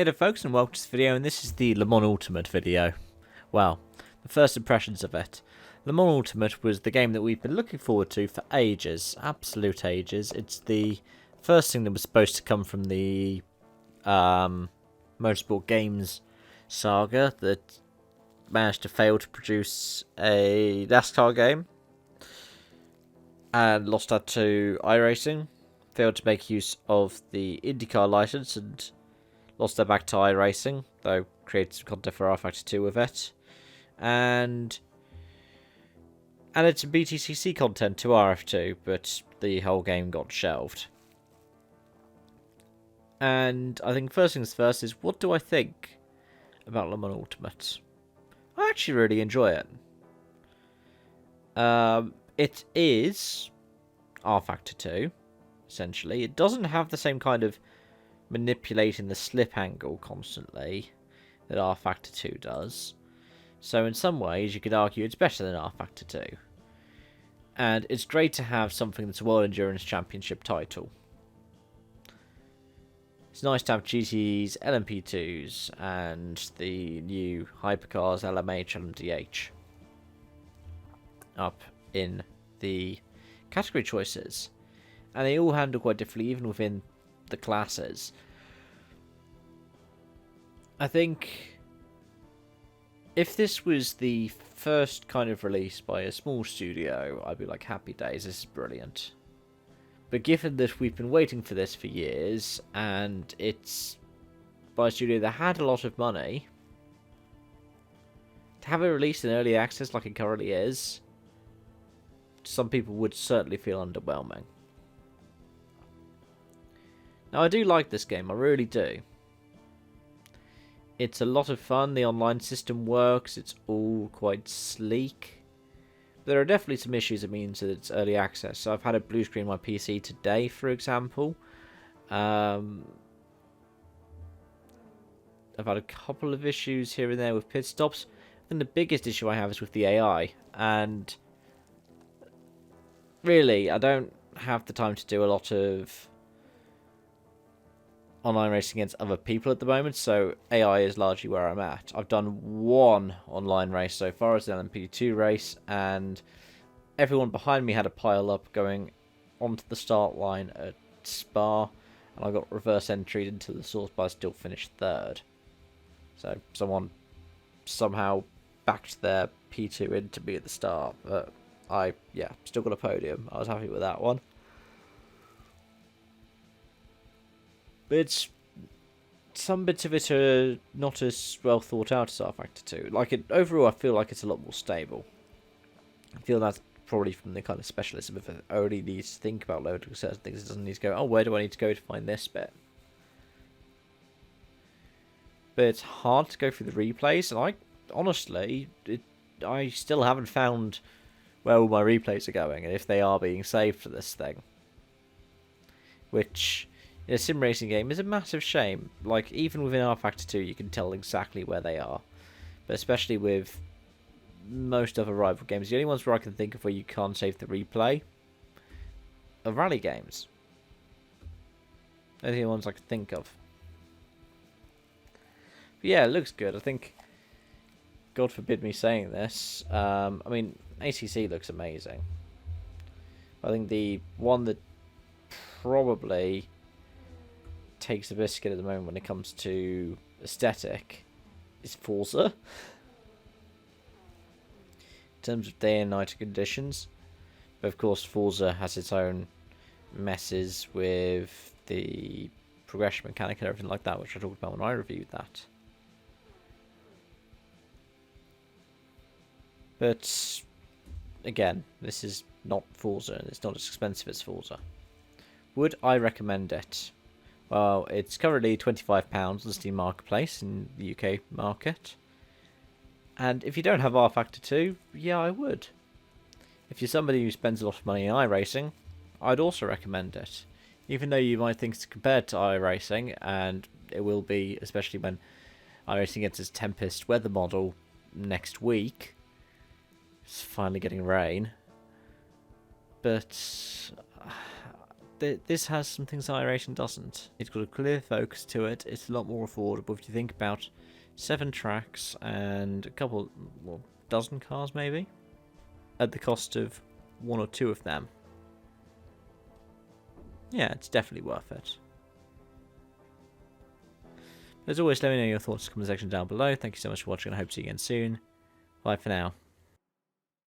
Hey there folks, and welcome to this video, and this is the Le Mans Ultimate video. Well, the first impressions of it. Le Mans Ultimate was the game that we've been looking forward to for ages, absolute ages. It's the first thing that was supposed to come from the Motorsport Games saga that managed to fail to produce a NASCAR game and lost that to iRacing, failed to make use of the IndyCar license and lost that back to iRacing, though created some content for rFactor 2 with it. And added some BTCC content to RF2, but the whole game got shelved. And I think first things first is, what do I think about Le Mans Ultimate? I actually really enjoy it. It is rFactor 2, essentially. It doesn't have the same kind of manipulating the slip angle constantly that rFactor 2 does. So in some ways you could argue it's better than rFactor 2. And it's great to have something that's a World Endurance Championship title. It's nice to have GT's LMP2s and the new hypercars LMH and LMDH up in the category choices. And they all handle quite differently even within the classes. I think if this was the first kind of release by a small studio, I'd be like, happy days, this is brilliant. But given that we've been waiting for this for years, and it's by a studio that had a lot of money, to have it released in early access like it currently is, some people would certainly feel underwhelming. Now, I do like this game, I really do. It's a lot of fun, the online system works, it's all quite sleek. There are definitely some issues that means that it's early access. So I've had a blue screen on my PC today, for example. I've had a couple of issues here and there with pit stops. I think the biggest issue I have is with the AI. And really, I don't have the time to do a lot of online racing against other people at the moment, so AI is largely where I'm at. I've done one online race so far, as an LMP2 race, and everyone behind me had a pile up going onto the start line at Spa, and I got reverse entry into the source, but I still finished third. So someone somehow backed their P2 into me at the start, but I still got a podium. I was happy with that one. But it's, some bits of it are not as well thought out as rFactor 2. Like, overall, I feel like it's a lot more stable. I feel that's probably from the kind of specialism of it only needs to think about loading certain things. It doesn't need to go, oh, where do I need to go to find this bit? But it's hard to go through the replays, and I still haven't found where all my replays are going, and if they are being saved for this thing. Which, in a sim racing game, is a massive shame. Like, even within rFactor 2, you can tell exactly where they are. But especially with most other rival games, the only ones where I can think of where you can't save the replay are rally games. They're the only ones I can think of. But yeah, it looks good. I think, God forbid me saying this, I mean, ACC looks amazing. I think the one that probably takes a biscuit at the moment when it comes to aesthetic is Forza. In terms of day and night conditions. But of course Forza has its own messes with the progression mechanic and everything like that, which I talked about when I reviewed that. But again, this is not Forza and it's not as expensive as Forza. Would I recommend it? Well, it's currently £25 on the Steam Marketplace in the UK market. And if you don't have rFactor 2, yeah, I would. If you're somebody who spends a lot of money in iRacing, I'd also recommend it. Even though you might think it's compared to iRacing, and it will be, especially when iRacing gets its Tempest weather model next week. It's finally getting rain. But this has some things iRacing doesn't. It's got a clear focus to it. It's a lot more affordable if you think about 7 tracks and a couple, well, dozen cars maybe, at the cost of 1 or 2 of them. Yeah, it's definitely worth it. As always, let me know your thoughts in the comment section down below. Thank you so much for watching. I hope to see you again soon. Bye for now.